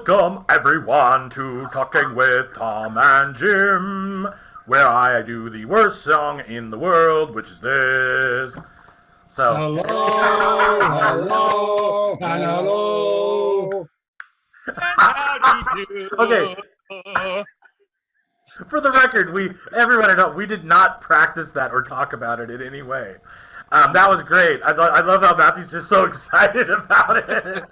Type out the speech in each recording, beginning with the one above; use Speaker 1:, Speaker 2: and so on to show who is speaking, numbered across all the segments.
Speaker 1: Welcome everyone to Talking with Tom and Jim, where I do the worst song in the world, which is this. So,
Speaker 2: hello.
Speaker 3: And how do you do?
Speaker 1: Okay. For the record, everyone at home, we did not practice that or talk about it in any way. That was great. I love how Matthew's just so excited about it.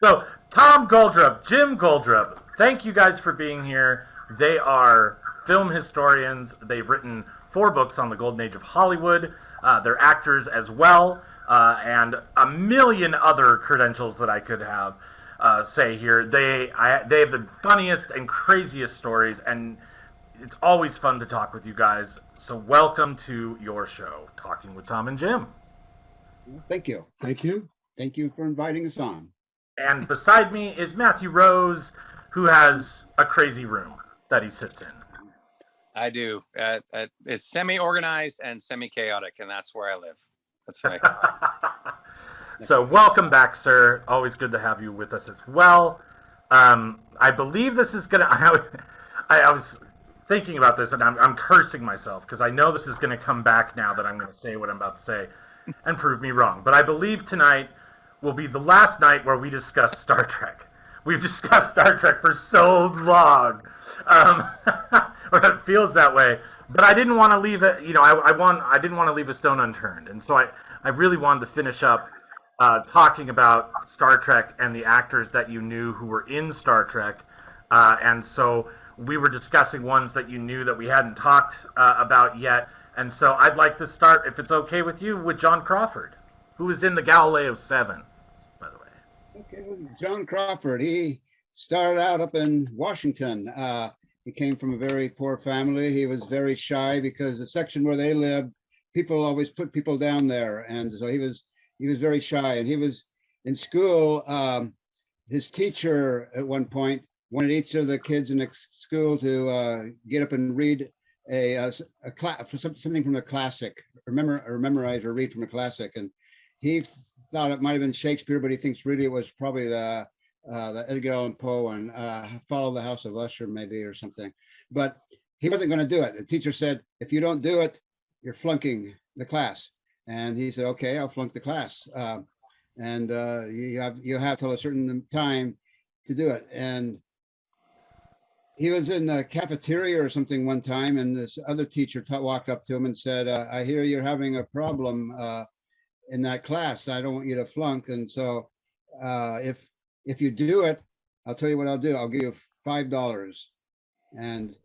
Speaker 1: So, Tom Goldrup, Jim Goldrup, thank you guys for being here. They are film historians. They've written 4 books on the golden age of Hollywood. They're actors as well, and a million other credentials that I could have say here. They have the funniest and craziest stories, and it's always fun to talk with you guys. So welcome to your show, Talking with Tom and Jim.
Speaker 2: Thank you.
Speaker 4: Thank you.
Speaker 2: Thank you for inviting us on.
Speaker 1: And beside me is Matthew Rose, who has a crazy room that he sits in.
Speaker 3: I do. It's semi-organized and semi-chaotic, and that's where I live. That's right.
Speaker 1: So welcome back, sir. Always good to have you with us as well. I believe this is going to... I was thinking about this, and I'm cursing myself, because I know this is going to come back now that I'm going to say what I'm about to say and prove me wrong. But I believe tonight will be the last night where we discuss Star Trek. We've discussed Star Trek for so long, or it feels that way. But I didn't want to leave it. I didn't want to leave a stone unturned, and so I really wanted to finish up talking about Star Trek and the actors that you knew who were in Star Trek, and so we were discussing ones that you knew that we hadn't talked about yet. And so I'd like to start, if it's okay with you, with John Crawford, who was in the Galileo 7, by the way.
Speaker 2: Okay, well, John Crawford, he started out up in Washington. He came from a very poor family. He was very shy because the section where they lived, people always put people down there. And so he was very shy. And he was in school. His teacher at one point wanted each of the kids in the school to get up and read something from a classic, or memorize or read from a classic. And he thought it might have been Shakespeare, but he thinks really it was probably the Edgar Allan Poe and Follow the House of Usher, maybe, or something. But he wasn't going to do it. The teacher said, if you don't do it, you're flunking the class. And he said, okay, I'll flunk the class. And you have till a certain time to do it. And he was in the cafeteria or something one time, and this other teacher walked up to him and said, I hear you're having a problem in that class. I don't want you to flunk. And so if you do it, I'll tell you what I'll do. I'll give you $5. And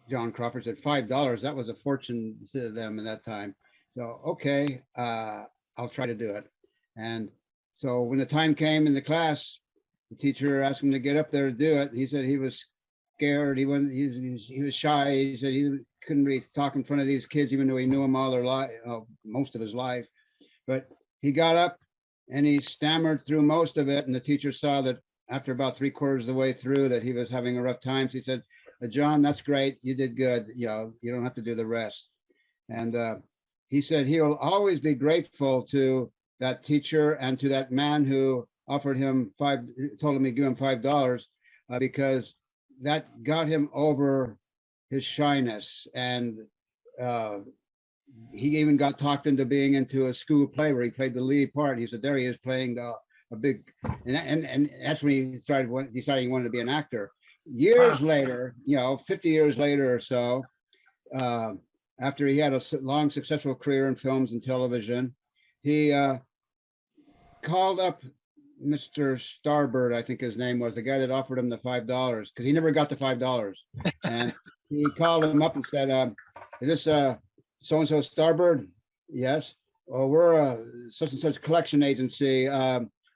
Speaker 2: John Crawford said, $5? That was a fortune to them at that time. So, okay, I'll try to do it. And so when the time came in the class, the teacher asked him to get up there to do it. He said he was scared. He was shy. He said he couldn't really talk in front of these kids, even though he knew them all their life, most of his life. But he got up and he stammered through most of it. And the teacher saw that after about 3/4 of the way through that he was having a rough time. So he said, John, that's great. You did good. You don't have to do the rest. And he said he'll always be grateful to that teacher and to that man who offered him told him he'd give him $5 because that got him over his shyness. And he even got talked into being into a school play where he played the lead part. He said there he is playing a big, and that's when he started deciding he wanted to be an actor. Years later, 50 years later or so, after he had a long successful career in films and television, he called up Mr. Starbird, I think his name was, the guy that offered him the $5, because he never got the $5. And he called him up and said, is this so-and-so Starbird? Yes. Well, we're a such and such collection agency.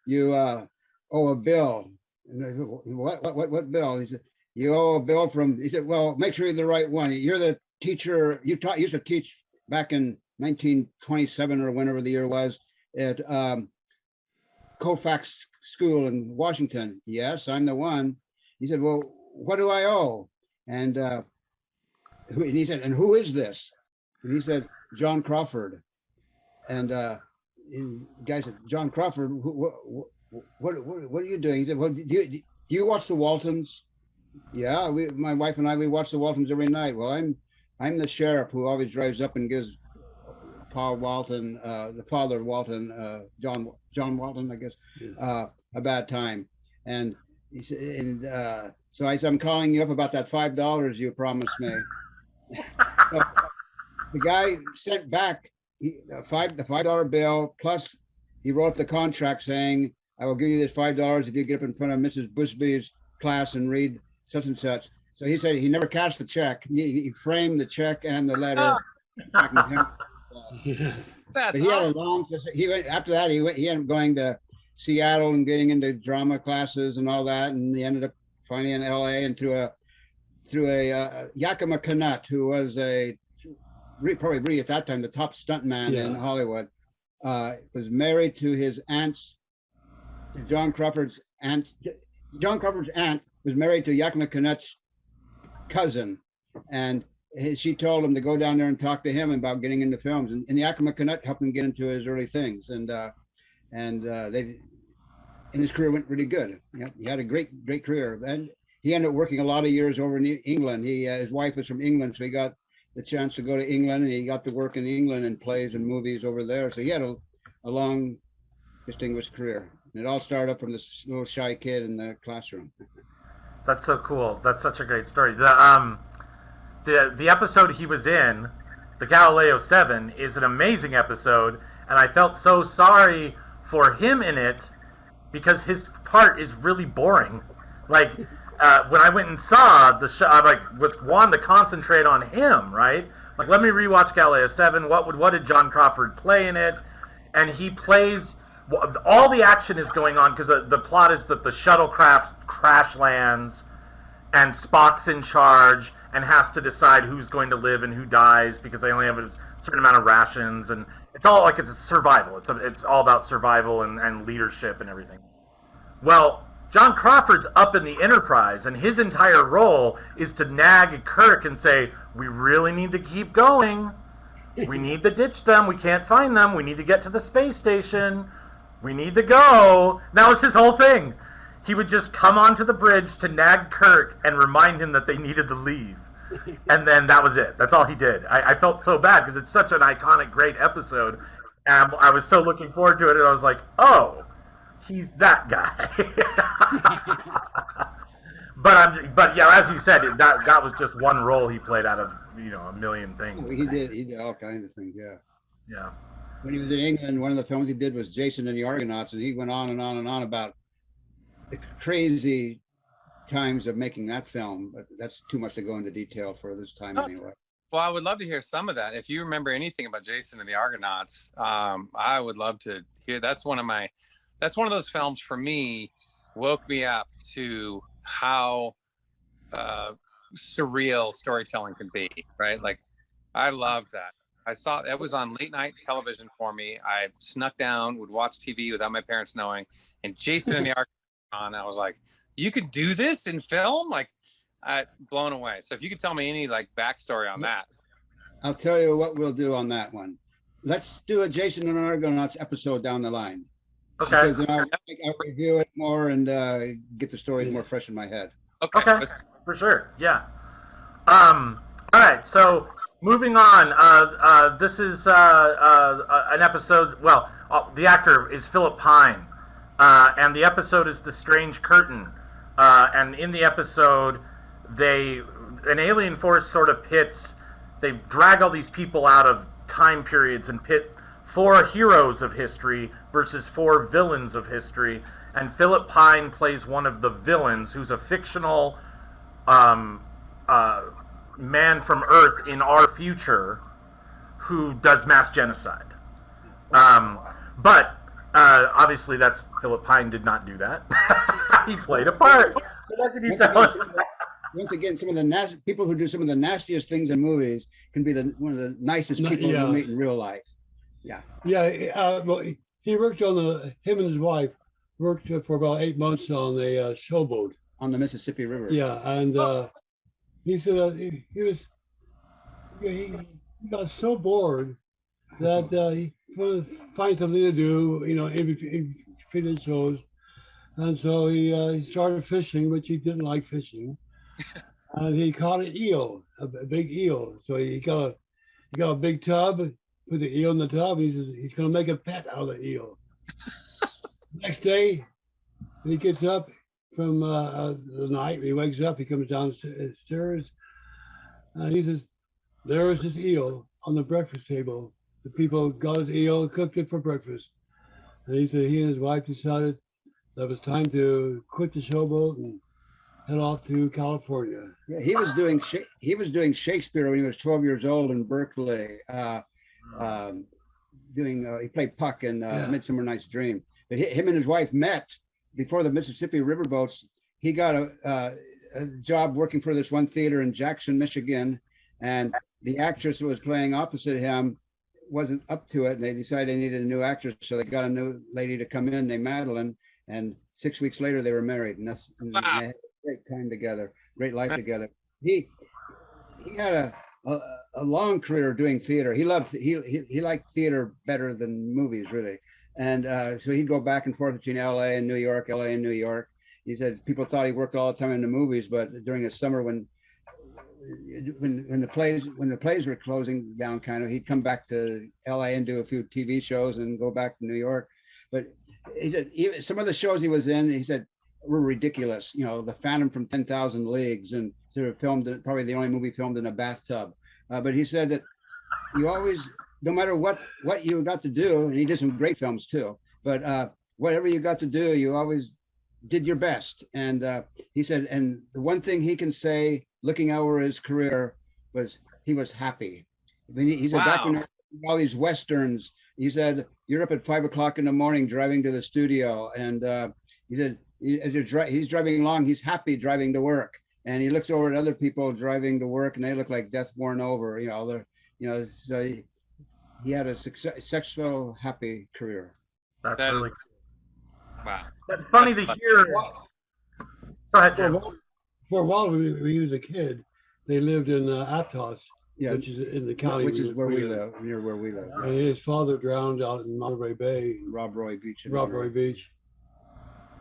Speaker 2: You owe a bill. What bill? He said, you owe a bill from, he said, well, make sure you're the right one. You're the teacher, you used to teach back in 1927 or whenever the year was at Colfax School in Washington. Yes, I'm the one. He said, well, what do I owe? And he said, and who is this? And he said, John Crawford. And the guy said, John Crawford, what are you doing? He said, well, Do you watch the Waltons? Yeah, my wife and I, we watch the Waltons every night. Well, I'm the sheriff who always drives up and gives Paul Walton, the father of Walton, John Walton, I guess, a bad time. And he said, so I said, I'm calling you up about that $5 you promised me. So the guy sent back the $5 bill, plus he wrote the contract saying, I will give you this $5 if you get up in front of Mrs. Busby's class and read such and such. So he said he never cashed the check. He framed the check and the letter.
Speaker 3: That's
Speaker 2: but he had a
Speaker 3: awesome.
Speaker 2: long. He went after that. He ended up going to Seattle and getting into drama classes and all that, and he ended up finally in L.A. and through a Yakima Canutt, who was probably at that time the top stuntman in Hollywood, was married to his aunt's, John Crawford's aunt. John Crawford's aunt was married to Yakima Canutt's cousin, and she told him to go down there and talk to him about getting into films, and Yakima Canutt helped him get into his early things, and his career went really good. He had a great career, and he ended up working a lot of years over in England. His wife was from England, so he got the chance to go to England, and he got to work in England in plays and movies over there. So he had a long, distinguished career. And it all started up from this little shy kid in the classroom.
Speaker 1: That's so cool. That's such a great story. The episode he was in, the Galileo 7, is an amazing episode, and I felt so sorry for him in it because his part is really boring. Like, when I went and saw the show, I was wanting to concentrate on him, right? Like, let me rewatch Galileo 7. What did John Crawford play in it? And he plays, all the action is going on because the plot is that the shuttlecraft crash lands and Spock's in charge and has to decide who's going to live and who dies because they only have a certain amount of rations, and it's all like it's a survival. It's all about survival and leadership and everything. Well, John Crawford's up in the Enterprise, and his entire role is to nag Kirk and say, we really need to keep going. We need to ditch them. We can't find them. We need to get to the space station. We need to go. That was his whole thing. He would just come onto the bridge to nag Kirk and remind him that they needed to leave. And then that was it. That's all he did. I felt so bad because it's such an iconic, great episode. And I was so looking forward to it, and I was like, oh, he's that guy. But yeah, as you said, that was just one role he played out of a million things.
Speaker 2: He did all kinds of things.
Speaker 1: Yeah.
Speaker 2: When he was in England, one of the films he did was Jason and the Argonauts, and he went on and on and on about the crazy times of making that film. But that's too much to go into detail for this time anyway.
Speaker 3: Well, I would love to hear some of that. If you remember anything about Jason and the Argonauts, I would love to hear. That's one of those films for me, woke me up to how surreal storytelling can be, right? Like, I love that. I saw it was on late night television for me. I snuck down, would watch TV without my parents knowing, and Jason and the Argonauts on. I was like, you could do this in film? Like, blown away. So if you could tell me any like backstory on that.
Speaker 2: I'll tell you what we'll do on that one. Let's do a Jason and Argonauts episode down the line.
Speaker 1: Okay.
Speaker 2: Because then I'll review it more and get the story more fresh in my head.
Speaker 3: Okay.
Speaker 1: For sure. Yeah. All right. So moving on. This is an episode. Well, the actor is Phillip Pine, and the episode is The Strange Curtain. And in the episode, an alien force sort of pits. They drag all these people out of time periods and pit 4 heroes of history versus 4 villains of history. And Phillip Pine plays one of the villains, who's a fictional man from Earth in our future who does mass genocide. But obviously, Phillip Pine did not do that. He played a part. So what can you tell us?
Speaker 2: Once again, some of the people who do some of the nastiest things in movies can be one of the nicest people you meet in real life. Yeah.
Speaker 4: Yeah. Well, he worked on him and his wife worked for about 8 months on a showboat
Speaker 2: on the Mississippi River.
Speaker 4: Yeah, and he said he got so bored that he wanted to find something to do, in between shows, And so he started fishing, which he didn't like fishing. And he caught an eel, a big eel. So he got a big tub, put the eel in the tub. And he says he's going to make a pet out of the eel. Next day, when he gets up from the night, when he wakes up, he comes downstairs, and he says, "There is this eel on the breakfast table. The people got his eel, cooked it for breakfast." And he said he and his wife decided that it was time to quit the showboat and head off to California.
Speaker 2: Yeah, he was doing Shakespeare when he was 12 years old in Berkeley. He played Puck in Midsummer Night's Dream. But him and his wife met before the Mississippi riverboats. He got a job working for this one theater in Jackson, Michigan, and the actress who was playing opposite him wasn't up to it, and they decided they needed a new actress, so they got a new lady to come in named Madeline, and 6 weeks later they were married, and they had a great time together, great life together. He had a long career doing theater. He liked theater better than movies, really. And so he'd go back and forth between LA and New York, LA and New York. He said people thought he worked all the time in the movies, but during the summer when the plays were closing down, kind of, he'd come back to LA and do a few TV shows and go back to New York. But he said even some of the shows he was in, he said, were ridiculous. You know, The Phantom from 10,000 Leagues, and sort of filmed, probably the only movie filmed in a bathtub. But he said that you always, no matter what you got to do, and he did some great films too, but whatever you got to do, you always did your best. And he said, and the one thing he can say, looking over his career, was he was happy. I mean, he's a documentary, all these Westerns. He said, you're up at 5 o'clock in the morning driving to the studio. And he said, as he's driving along, he's happy driving to work. And he looks over at other people driving to work, and they look like death worn over. So he had a successful, happy career.
Speaker 1: That's
Speaker 3: That
Speaker 1: really
Speaker 3: is- Wow.
Speaker 1: That's funny to hear. Go ahead, Jim.
Speaker 4: For a while, when he was a kid, they lived in Atos, which is in the county,
Speaker 2: which is where we live, near where we live.
Speaker 4: And his father drowned out in Monterey Bay,
Speaker 2: Rob Roy Beach.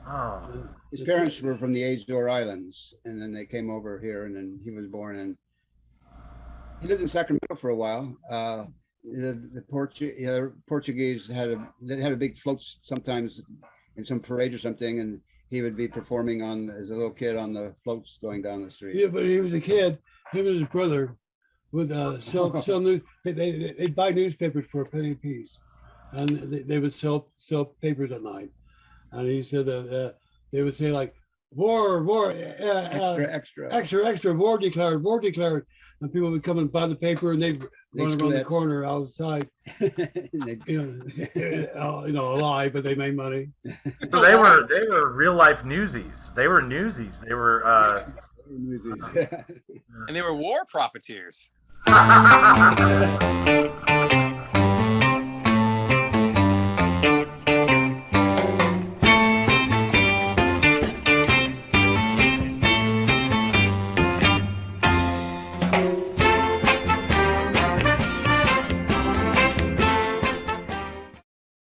Speaker 1: Oh.
Speaker 2: His parents were from the Azore Islands, and then they came over here, and then he was born in. He lived in Sacramento for a while. The Portuguese had a big floats sometimes in some parade or something, and he would be performing as a little kid on the floats going down the street.
Speaker 4: Yeah, but he was a kid. Him and his brother would sell news. They'd buy newspapers for a penny a piece, and they would sell papers at night. And he said that they would say like war, extra, war declared, and people would come and buy the paper, and they'd run around the corner outside, a lie, but they made money.
Speaker 1: So they were real life newsies. They were newsies. They were
Speaker 3: And they were war profiteers.